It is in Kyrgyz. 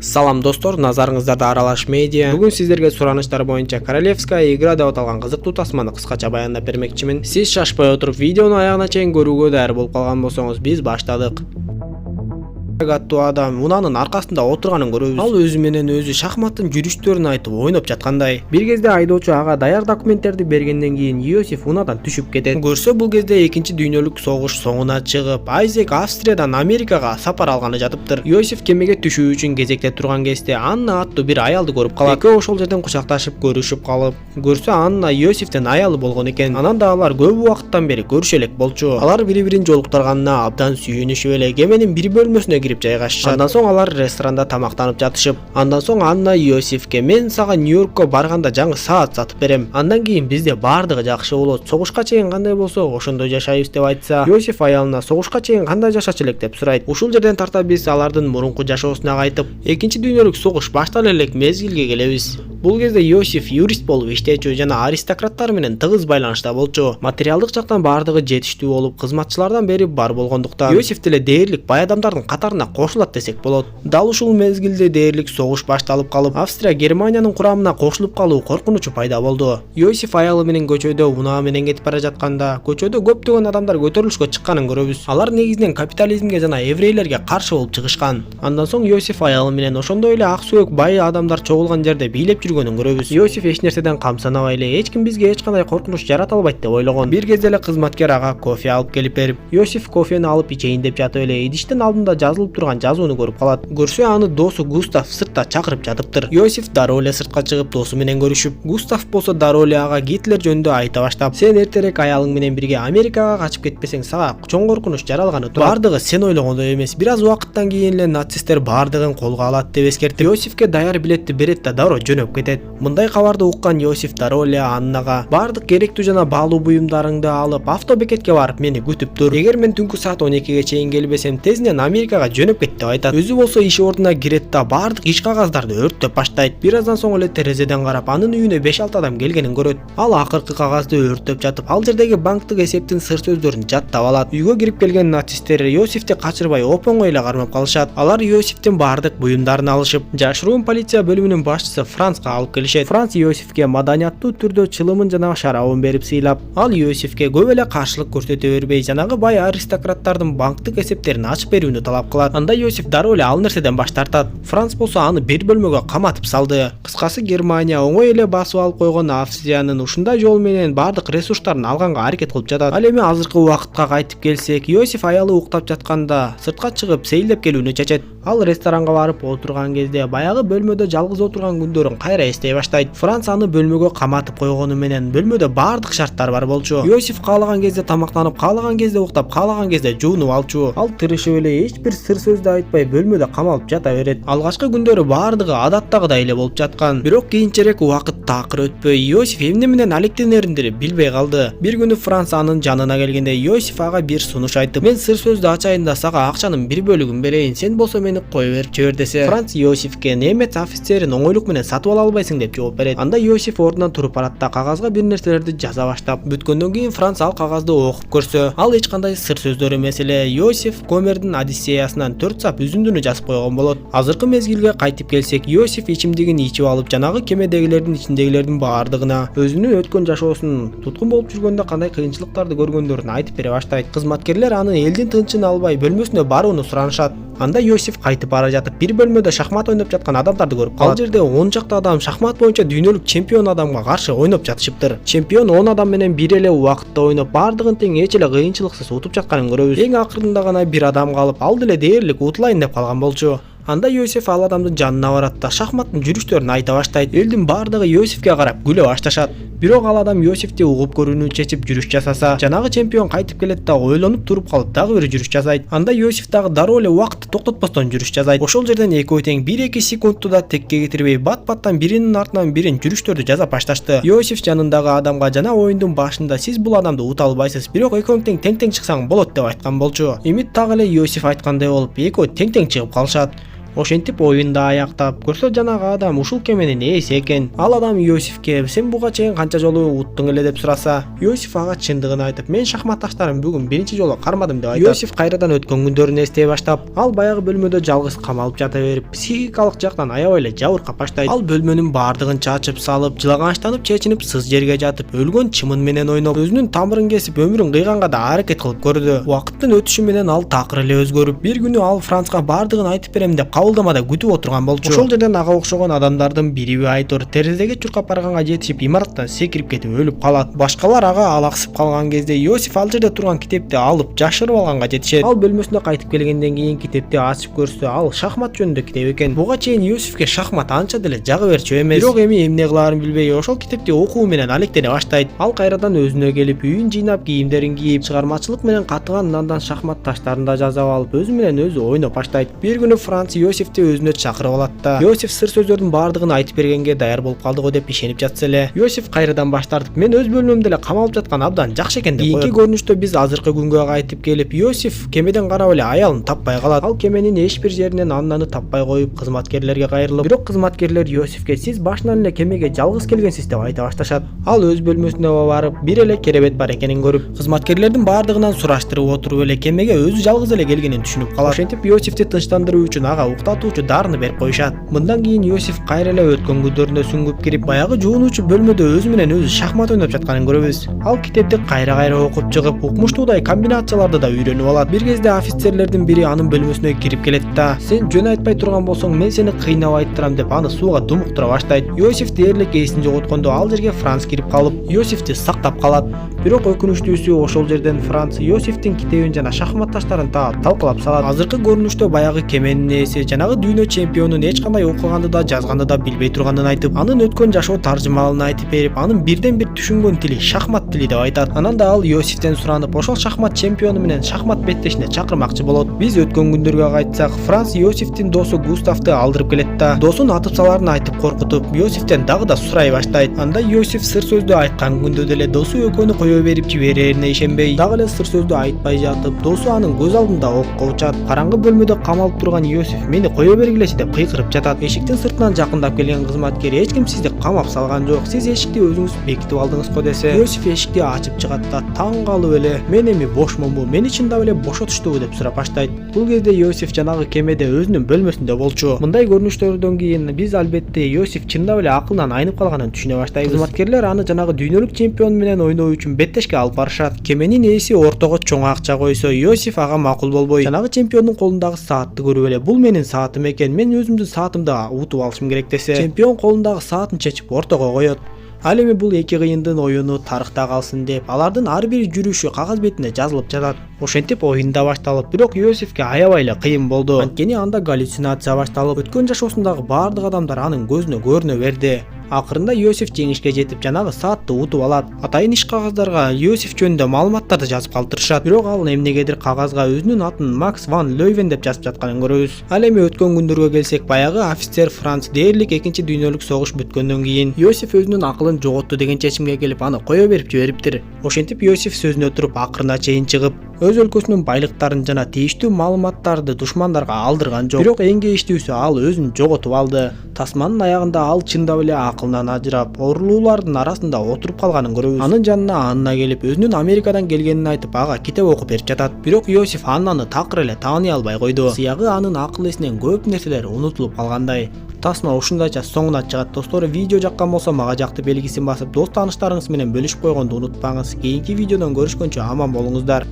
Салам достор, назарыңыздарда Аралаш медиа. Бүгүн сиздерге суранычтар боюнча Королевская игра деп аталган кызыктуу тасманы кыскача баяндап бермекчимин. Сиз шашпай отуруп видеону аягына чейин көрүүгө даяр болуп калган болсоңуз, биз баштадык. Аттуу адам унанын аркасында отурганын көрөбүз. Ал өзү менен өзү шахматтын жүрүштөрүн айтып ойноп жаткандай. Бир кезде айдоочу ага даяр документтерди бергенден кийин Иосиф унадан түшүп кетет. Көрсө бул кезде экинчи дүйнөлүк согуш соңуна чыгып, Айзек Австриядан Америкага сапар алганы жатыптыр. Иосиф кемеге түшүү үчүн кезекте турган кезде Анна аттуу бир аялды көрүп калат. Экөө ошол жерден кучакташып көрүшүп калып, көрсө Анна Иосифтин аялы болгон экен. Анан да алар көп убакыттан бери көрүшө элек болчу. Алар бири-бирин жолуктурганына абдан сүйүнүшүп эле кеменин бир бөлмөсүнө жайгашышат. Андан соң алар ресторанда тамактанып жатышып, андан соң Анна Иосифке "Мен сага Нью-Йоркко барганда жаңы саат сатып берем. Андан кийин бизде бардыгы жакшы болот. Согушка чейин кандай болсо, ошондой жашайбыз" деп айтса, Иосиф аялына "Согушка чейин кандай жашачу элек" деп сурайт. Ушул жерден тарта биз алардын мурунку жашоосуна кайтып, экинчи дүйнөлүк согуш баштала элек мезгилге келебиз. Бул кезде Иосиф юрист болуп иштечү жана аристократтар менен тыгыз байланышта болчу. Материалдык жактан бардыгы жетиштүү болуп, кызматчылардан бери бар болгондуктан Иосиф деле дээрлик бай адамдардын катарына кошулат десек болот. Дал ушул мезгилде дээрлик согуш башталып калып, Австрия Германиянын курамына кошулуп калуу коркунучу пайда болду. Иосиф аялы менен көчөдө унаа менен кетип бара жатканда, көчөдө көптөгөн адамдар көтөрүлүшкө чыкканын көрөбүз. Алар негизинен капитализмге жана еврейлерге каршы болуп чыгышкан. Андан соң Иосиф аялы менен ошондой эле ак сөөк бай адамдар чогулган жерде бийлеп жүргөнүн көрөбүз. Иосиф эч нерседен камсынабай эле, эч ким бизге эч кандай коркунуч жарата албайт деп ойлогон. Бир кезде эле кызматкер ага кофе алып келип берип, Иосиф кофени алып ичейин деп жатып эле идиштин алдында жазылып турган жазууну көрүп калат. Көрсө аны досу Густав сыртта чакырып жатыптыр. Иосиф дароо эле сыртка чыгып досу менен көрүшүп, Густав болсо дароо эле ага Гитлер жөнүндө айта баштап, "Сен эртерээк аялың менен бирге Америкага качып кетпесең, сага чоң коркунуч жаралганы турат. Бардыгы сен ойлогондой эмес. Бир аз убакыттан кийин эле нацисттер бардыгын колго алат" деп эскертип, Иосифке даяр билетти берет да дароо жөнөп кетет. Мындай кабарды уккан Иосиф дароо эле Аннага "Бардык керектүү жана баалуу буюмдарыңды алып, автобекетке барып мени күтүп тур. Эгер мен түнкү саат 12ге чейин келбесем, тезинен Америкага жөнөп кет" деп айтат. Өзү болсо иш ордуна кирет да бардык иш кагаздарды өрттөп баштайт. Бир аздан соң эле терезеден карап, анын үйүнө 5-6 адам келгенин көрөт. Ал акыркы кагазды өрттөп жатып, ал жердеги банктык эсептин сыр сөздөрүн жаттап алат. Үйгө кирип келген нацисттер Иосифти качырбай оп-оңой эле кармап калышат. Алар Иосифтин бардык буюмдарын алышып, жашыруун полиция бөлүмүнүн башчысы Францка алып келишет. Франц Иосифке маданияттуу түрдө чылымын жана шарабын берип сыйлап, ал Иосифке көп эле каршылык көрсөтө бербей, жанагы бай аристократтардын банктык эсептерин ачып берүүнү талап кылат. Анда Иосиф дароо эле ал нерседен баш тартат. Франц болсо аны бир бөлмөгө каматып салды. Кыскасы, Германия оңой эле басып алып койгон Австриянын ушундай жол менен бардык ресурстарын алганга аракет кылып жатат. Ал эми азыркы убакытка кайтып келсек, Иосиф аялы уктап жатканда сыртка чыгып сейилдеп келүүнү чечет. Ал ресторанга барып отурган кезде баягы бөлмөдө жалгыз отурган күндөрүн кайра эстей баштайт. Франц аны бөлмөгө каматып койгону менен бөлмөдө бардык шарттар бар болчу. Иосиф каалаган кезде тамактанып, каалаган кезде уктап, каалаган кезде жуунуп алчу. Ал тырышып эле эч бир сыр сөздү айтпай бөлмөдө камалып жата берет. Алгачкы күндөрү бардыгы адаттагыдай эле болуп жаткан. Бирок кийинчерээк убакыт такыр өтпөй, Иосиф эмне менен алектенерин билбей калды. Бир күнү Франц анын жанына келгенде Иосиф ага бир сунуш айтып, "Мен сыр сөздү ачайын да сага акчанын бир бөлүгүн берейин, сен болсо мени кое берип жибер" десе, Франц Иосифке "Немец офицерин оңойлук менен сатып ала албайсың" деп жооп берет. Анда Иосиф ордунан туруп барат да кагазга бир нерселерди жаза баштап, бүткөндөн кийин Франц ал кагазды окуп көрсө, ал эч кандай сыр сөздөр эмес эле. Иосиф Гомердин Одиссеясынан 4 сап үзүндүнү жазып койгон болот. Азыркы мезгилге кайтып келсек, Иосиф ичимдигин ичип алып, жанагы кемедегилердин ичиндегилердин баардыгына өзүнүн өткөн жашоосун, туткун болуп жүргөндө кандай кыйынчылыктарды көргөндөрүн айтып бере баштайт. Кызматкерлер аны элдин тынчын албай бөлмөсүнө барууну суранышат. Анда Иосиф кайтып бара жатып, бир бөлмөдө шахмат ойноп жаткан адамдарды көрүп калат. Ал жерде 10 чакты адам шахмат боюнча дүйнөлүк чемпион адамга каршы ойноп жатышыптыр. Чемпион 10 адам менен бир эле убакытта ойноп, бардыгын тең эч эле кыйынчылыксыз утуп жатканын көрөбүз. Эң акырында гана бир адам калып, ал деле дээрлик утулайын деп калган болчу. Анда Иосиф ал адамдын жанына барат да шахматтын жүрүштөрүн айта баштайт. Элдин бардыгы Иосифке карап күлө башташат. Бирок ал адам Иосифти угуп көрүүнү чечип жүрүш жасаса, жанагы чемпион кайтып келет да ойлонуп туруп калып дагы бир жүрүш жасайт. Анда Иосиф дагы дароо эле убакытты токтотпостон жүрүш жасайт. Ошол жерден экөө тең 1-2 секундту да текке кетирбей бат-баттан биринин артынан бирин жүрүштөрдү жасап башташты. Иосиф жанындагы адамга жана оюндун башында "Сиз бул адамды ута албайсыз, бирок экөөң тең чыксаң болот" деп айткан болчу. Эми так эле Иосиф айткандай болуп, экөө тең чыгып калышат. Ошентип оюнду аяктап көрсө жанагы адам ушул кеменин ээси экен. Ал адам Иосифке сен буга чейин канча жолу уттуң эле деп сураса, Иосиф ага чындыгын айтып, мен шахмат таштарын бүгүн биринчи жолу кармадым деп айтат. Иосиф кайрадан өткөн күндөрүн эстей баштап, ал баягы бөлмөдө жалгыз камалып жата берип, психикалык жактан аябай эле жабыркап баштайт. Ал бөлмөнүн бардыгын чачып салып, жылаганчтанып чечинип сыз жерге жатып, өлгөн чымын менен ойноп, өзүнүн тамырын кесип, өмүрүн кыйганга да аракет кылып көрдү. Убакыттын өтүшү менен ал такыр эле өзгөрүп, бир күнү ал Францка бардыгын айтып берем деп кабылдамада күтүп отурган болчу. Ошол жерден ага окшогон адамдардын бириби Айтор терезеге чуркап барганга жетишип, имараттан секирип кетип өлүп калат. Башкалар ага алаксып калган кезде Иосиф ал жерде турган китепти алып жашырып алганга жетишет. Ал бөлмөсүнө кайтып келгенден кийин китепти ачып көрсө, ал шахмат жөнүндө китеп экен. Буга чейин Иосифке шахмат анча деле жагы берчү эмес. Бирок эми эмне кылаарын билбей, ошол китепти окуу менен алектене баштайт. Ал кайрадан өзүнө келип, үйүн жыйнап, кийимдерин кийип, чыгармачылык менен катыган андан шахмат таштарын да жазып алып, өзү менен өзү ойноп баштайт. Бир күнү Франц Иосифти өзүнө чакырып алат да. Иосиф сыр сөздөрдүн бардыгын айтып бергенге даяр болуп калды го деп ишенип жатса эле, Иосиф кайрадан баш тартып, мен өз бөлмөмдө эле камалып жаткан абдан жакшы экен деп коет. Кийинки көрүнүштө биз азыркы күнгө кайтып келип, Иосиф кемеден карап эле аялын таппай калат. Ал кеменин эч бир жеринен Аннаны таппай коюп, кызматкерлерге кайрылып, бирок кызматкерлер Иосифке сиз башынан эле кемеге жалгыз келгенсиз деп айта башташат. Ал өз бөлмөсүнө барып, бир эле керебет бар экенин көрүп, кызматкерлердин бардыгынан сураштырып отуруп эле кемеге өзү жалгыз эле келгенин түшүнүп калат. Ошентип Иосифти тынчтандыруу үчүн ага уктатуучу дарыны берип коюшат. Мындан кийин Иосиф кайра эле өткөн күндөрүнө сүңгүп кирип, баягы жуунуучу бөлмөдө өзү менен өзү шахмат ойноп жатканын көрөбүз. Ал китепти кайра окуп чыгып, укмуштуудай комбинацияларды да үйрөнүп алат. Бир кезде офицерлердин бири анын бөлмөсүнө кирип келет да, сен жөн айтпай турган болсоң, мен сени кыйнап айттырам деп аны сууга думуктура баштайт. Иосиф дээрлик эсин жоготкондо ал жерге Франц кирип калып, Иосифти сактап калат. Бирок өкүнүчтүүсү, ошол жерден Франц Иосифтин китебин жана шахмат таштарын таап талкалап салат. Азыркы көрүнүштө баягы кеменин ээси жанагы дүйнө чемпионун эч кандай окуганды да жазганды да билбей турганын айтып, анын өткөн жашоо таржымалын айтып берип, анын бирден бир түшүнгөн тили шахмат тили деп айтат. Анан да ал Иосифтен суранып, ошол шахмат чемпиону менен шахмат беттешине чакырмакчы болот. Биз өткөн күндөргө кайтсак, Франц Иосифтин досу Густавты алдырып келет да, досун атып саларын айтып коркутуп, Иосифтен дагы да сурай баштайт. Анда Иосиф сыр сөздү айткан күндө деле досу экөөнү кое берип жиберерине ишенбей, дагы эле сыр сөздү айтпай жатып, досу анын көз алдында окко учат. Караңгы бөлмөдө камалып турган Иосиф мени кое бергилечи деп кыйкырып жатат. Эшиктин сыртынан жакындап келген кызматкер, эч ким сизди камап салган жок, сиз эшикти өзүңүз бекитип алдыңыз го десе, Иосиф эшикти ачып чыгат да, таң калып эле, мен эми бошмунбу, мени чындап эле бошотуштубу деп сурап баштайт. Бул кезде Иосиф жанагы кемеде өзүнүн бөлмөсүндө болчу. Мындай көрүнүштөрдөн кийин биз албетте Иосиф чындап эле акылдан айнып калганын түшүнө баштайбыз. Кызматкерлер аны жанагы дүйнөлүк чемпион менен ойноо үчүн беттешке алып барышат. Кеменин ээси ортого чоң акча койсо, Иосиф ага макул болбой, жанагы чемпиондун колундагы саатты көрүп эле, бул менин саатым экен, мен өзүмдүн саатымды утуп алышым керек десе, чемпион колундагы саатын чечип ортого коет. Ал эми бул эки кыйындын оюну тарыхта калсын деп, алардын ар бир жүрүшү кагаз бетине жазылып жатат. Ошентип оюн да башталып, бирок Иосифке аябай эле кыйын болду. Анткени анда галлюцинация башталып, өткөн жашоосундагы бардык адамдар анын көзүнө көрүнө берди. Акырында Иосиф жеңишке жетип, жанагы саатты утуп алат. Атайын иш кагаздарга Иосиф жөнүндө маалыматтарды жазып калтырышат. Бирок ал эмнегедир кагазга өзүнүн атын Макс ван Лойвен деп жазып жатканын көрөбүз. Ал эми өткөн күндөргө келсек, баягы офицер Франц дээрлик экинчи дүйнөлүк согуш бүткөндөн кийин Иосиф өзүнүн акылын жоготту деген чечимге келип, аны кое берип жибериптир. Ошентип Иосиф сөзүнө туруп, акырына чейин чыгып, өз өлкөсүнүн байлыктарын жана тийиштүү маалыматтарды душмандарга алдырган жок. Бирок эң кейиштүүсү, ал өзүн жоготуп алды. Тасманын аягында ал чындап эле акылынан ажырап, оорулуулардын арасында отуруп калганын көрөбүз. Анын жанына Анна келип, өзүнүн Америкадан келгенин айтып, ага китеп окуп берип жатат. Бирок Иосиф Аннаны такыр эле тааный албай койду. Сыягы анын акыл эсинен көп нерселер унутулуп калгандай. Тасма ушундайча соңуна чыгат. Достор, видео жаккан болсо мага жакты белгисин басып, дос тааныштарыңыз менен бөлүшүп койгонду унутпаңыз. Кийинки видеодон көрүшкөнчө аман болуңуздар.